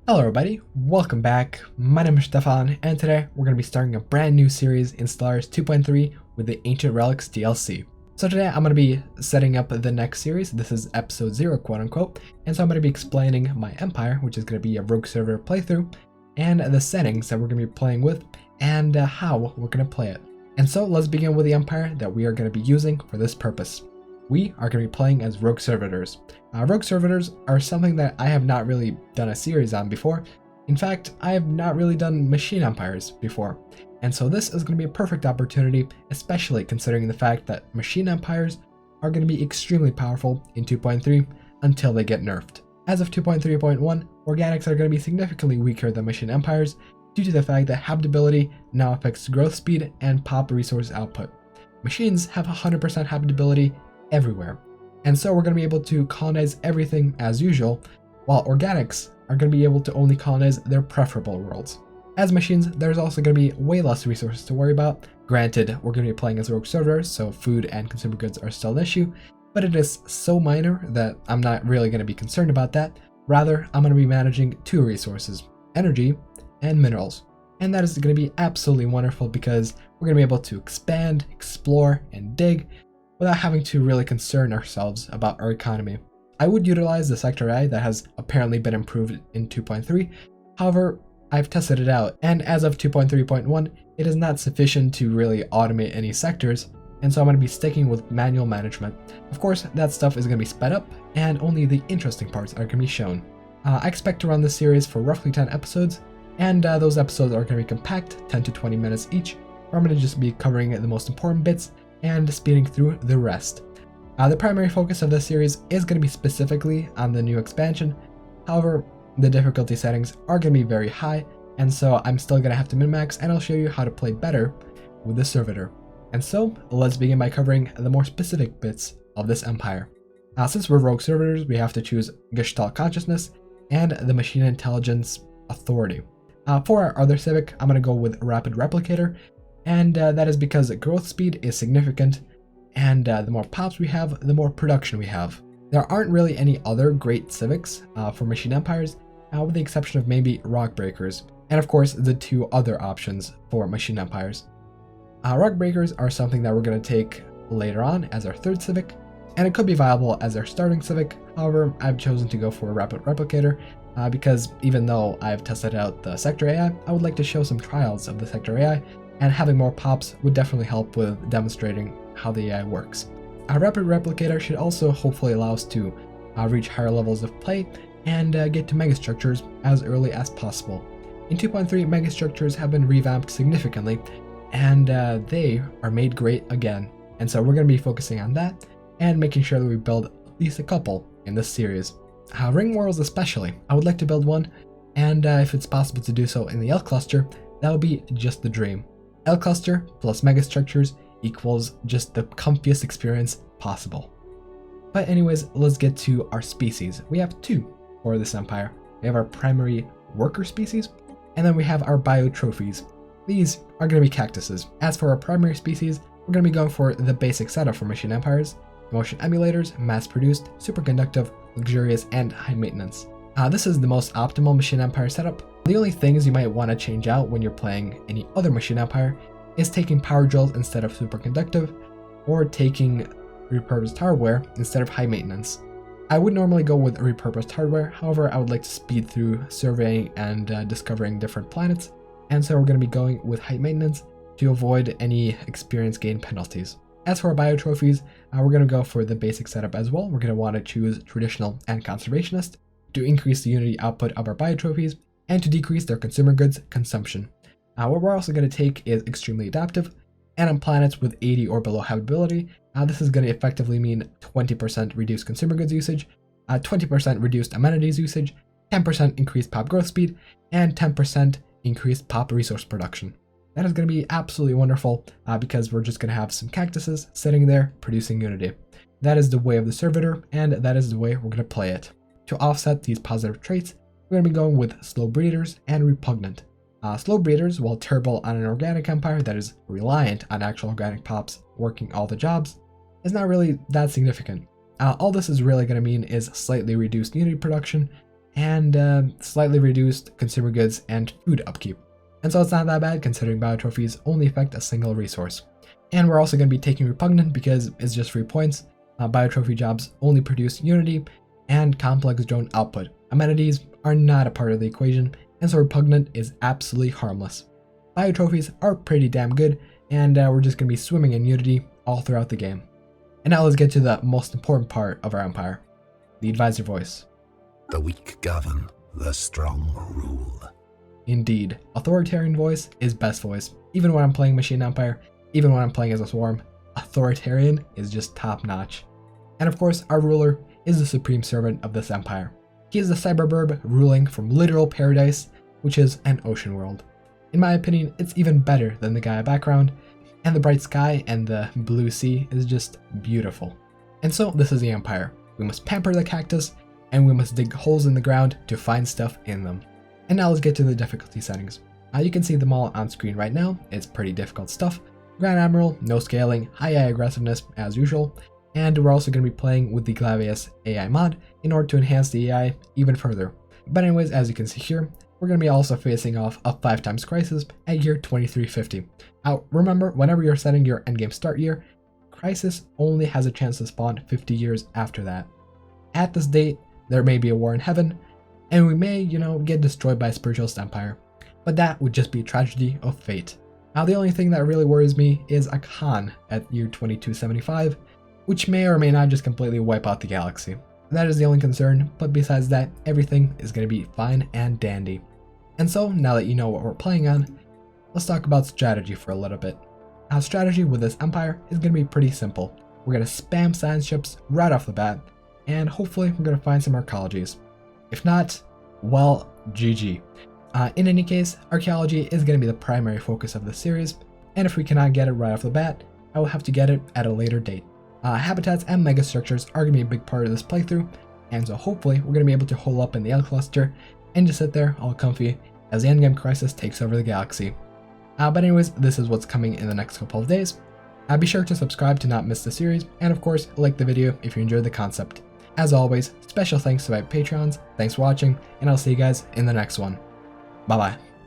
Hello everybody, welcome back. My name is Stefan, and today we're going to be starting a brand new series in Stellaris 2.3 with the Ancient Relics DLC. So today I'm going to be setting up the next series. This is episode 0, quote unquote, and so I'm going to be explaining my empire, which is going to be a rogue server playthrough, and the settings that we're going to be playing with, and how we're going to play it. And so let's begin with the empire that we are going to be using for this purpose. We are going to be playing as rogue servitors. Rogue servitors are something that I have not really done a series on before. In fact, I have not really done machine empires before. And so this is going to be a perfect opportunity, especially considering the fact that machine empires are going to be extremely powerful in 2.3 until they get nerfed. As of 2.3.1, organics are going to be significantly weaker than machine empires due to the fact that habitability now affects growth speed and pop resource output. Machines have 100% habitability everywhere, and so we're going to be able to colonize everything as usual, while organics are going to be able to only colonize their preferable worlds. As machines, there's also going to be way less resources to worry about. Granted, we're going to be playing as rogue servers, so food and consumer goods are still an issue, but it is so minor that I'm not really going to be concerned about that. Rather, I'm going to be managing two resources: energy and minerals. And that is going to be absolutely wonderful because we're going to be able to expand, explore, and dig without having to really concern ourselves about our economy. I would utilize the sector AI that has apparently been improved in 2.3, however, I've tested it out, and as of 2.3.1, it is not sufficient to really automate any sectors, and so I'm going to be sticking with manual management. Of course, that stuff is going to be sped up, and only the interesting parts are going to be shown. I expect to run this series for roughly 10 episodes, and those episodes are going to be compact, 10 to 20 minutes each, where I'm going to just be covering the most important bits and speeding through the rest. The primary focus of this series is going to be specifically on the new expansion. However, the difficulty settings are going to be very high, and so I'm still going to have to min-max, and I'll show you how to play better with the Servitor. And so let's begin by covering the more specific bits of this empire. Since we're rogue servitors, we have to choose Gestalt Consciousness and the Machine Intelligence Authority. For our other civic, I'm going to go with Rapid Replicator, and that is because growth speed is significant, and the more pops we have, the more production we have. There aren't really any other great civics for machine empires, with the exception of maybe Rock Breakers, and of course the two other options for machine empires. Rock Breakers are something that we're going to take later on as our third civic, and it could be viable as our starting civic. However, I've chosen to go for a Rapid Replicator because even though I've tested out the sector AI, I would like to show some trials of the sector AI, and having more pops would definitely help with demonstrating how the AI works. A Rapid Replicator should also hopefully allow us to reach higher levels of play and get to megastructures as early as possible. In 2.3, megastructures have been revamped significantly, and they are made great again. And so we're going to be focusing on that and making sure that we build at least a couple in this series. Ring worlds especially, I would like to build one, and if it's possible to do so in the L cluster, that would be just the dream. L cluster plus megastructures equals just the comfiest experience possible. But anyways, let's get to our species. We have two for this empire. We have our primary worker species, and then we have our bio trophies. These are going to be cactuses. As for our primary species, we're going to be going for the basic setup for machine empires: motion emulators, mass-produced, superconductive, luxurious, and high maintenance. This is the most optimal machine empire setup. The only things you might want to change out when you're playing any other machine empire is taking power drills instead of superconductive, or taking repurposed hardware instead of high maintenance. I would normally go with repurposed hardware, however I would like to speed through surveying and discovering different planets, and so we're going to be going with high maintenance to avoid any experience gain penalties. As for our bio trophies, we're going to go for the basic setup as well. We're going to want to choose traditional and conservationist to increase the unity output of our bio trophies and to decrease their consumer goods consumption. What we're also going to take is extremely adaptive, and on planets with 80 or below habitability, this is going to effectively mean 20% reduced consumer goods usage, 20% reduced amenities usage, 10% increased pop growth speed, and 10% increased pop resource production. That is going to be absolutely wonderful because we're just going to have some cactuses sitting there producing unity. That is the way of the Servitor, and that is the way we're going to play it. To offset these positive traits, we're going to be going with slow breeders and repugnant. Slow breeders, while terrible on an organic empire that is reliant on actual organic pops working all the jobs, is not really that significant. All this is really going to mean is slightly reduced unity production and slightly reduced consumer goods and food upkeep. And so it's not that bad considering biotrophies only affect a single resource. And we're also going to be taking Repugnant because it's just 3 points. Biotrophy jobs only produce Unity and complex drone output. Amenities are not a part of the equation, and so Repugnant is absolutely harmless. Biotrophies are pretty damn good, and we're just going to be swimming in Unity all throughout the game. And now let's get to the most important part of our empire, the advisor voice. The weak govern, the strong rule. Indeed, authoritarian voice is best voice. Even when I'm playing Machine Empire, even when I'm playing as a swarm, authoritarian is just top notch. And of course, our ruler is the supreme servant of this empire. He is the cyberburb ruling from literal paradise, which is an ocean world. In my opinion, it's even better than the Gaia background, and the bright sky and the blue sea is just beautiful. And so this is the empire. We must pamper the cactus, and we must dig holes in the ground to find stuff in them. And now let's get to the difficulty settings. You can see them all on screen right now. It's pretty difficult stuff. Grand Admiral, no scaling, high AI aggressiveness as usual, and we're also going to be playing with the Glavius AI mod in order to enhance the AI even further. But anyways, as you can see here, we're going to be also facing off a 5x crisis at year 2350. Remember, whenever you're setting your endgame start year, crisis only has a chance to spawn 50 years after that. At this date, there may be a war in heaven, and we may, get destroyed by a spiritualist empire. But that would just be a tragedy of fate. Now the only thing that really worries me is a Khan at year 2275, which may or may not just completely wipe out the galaxy. That is the only concern, but besides that, everything is going to be fine and dandy. And so, now that you know what we're playing on, let's talk about strategy for a little bit. Now strategy with this empire is going to be pretty simple. We're going to spam science ships right off the bat, and hopefully we're going to find some archeologies. If not, well, GG. In any case, archaeology is going to be the primary focus of this series, and if we cannot get it right off the bat, I will have to get it at a later date. Habitats and megastructures are going to be a big part of this playthrough, and so hopefully we're going to be able to hole up in the L cluster and just sit there all comfy as the endgame crisis takes over the galaxy. But anyways, this is what's coming in the next couple of days. Be sure to subscribe to not miss the series, and of course, like the video if you enjoyed the concept. As always, special thanks to my Patreons, thanks for watching, and I'll see you guys in the next one. Bye bye.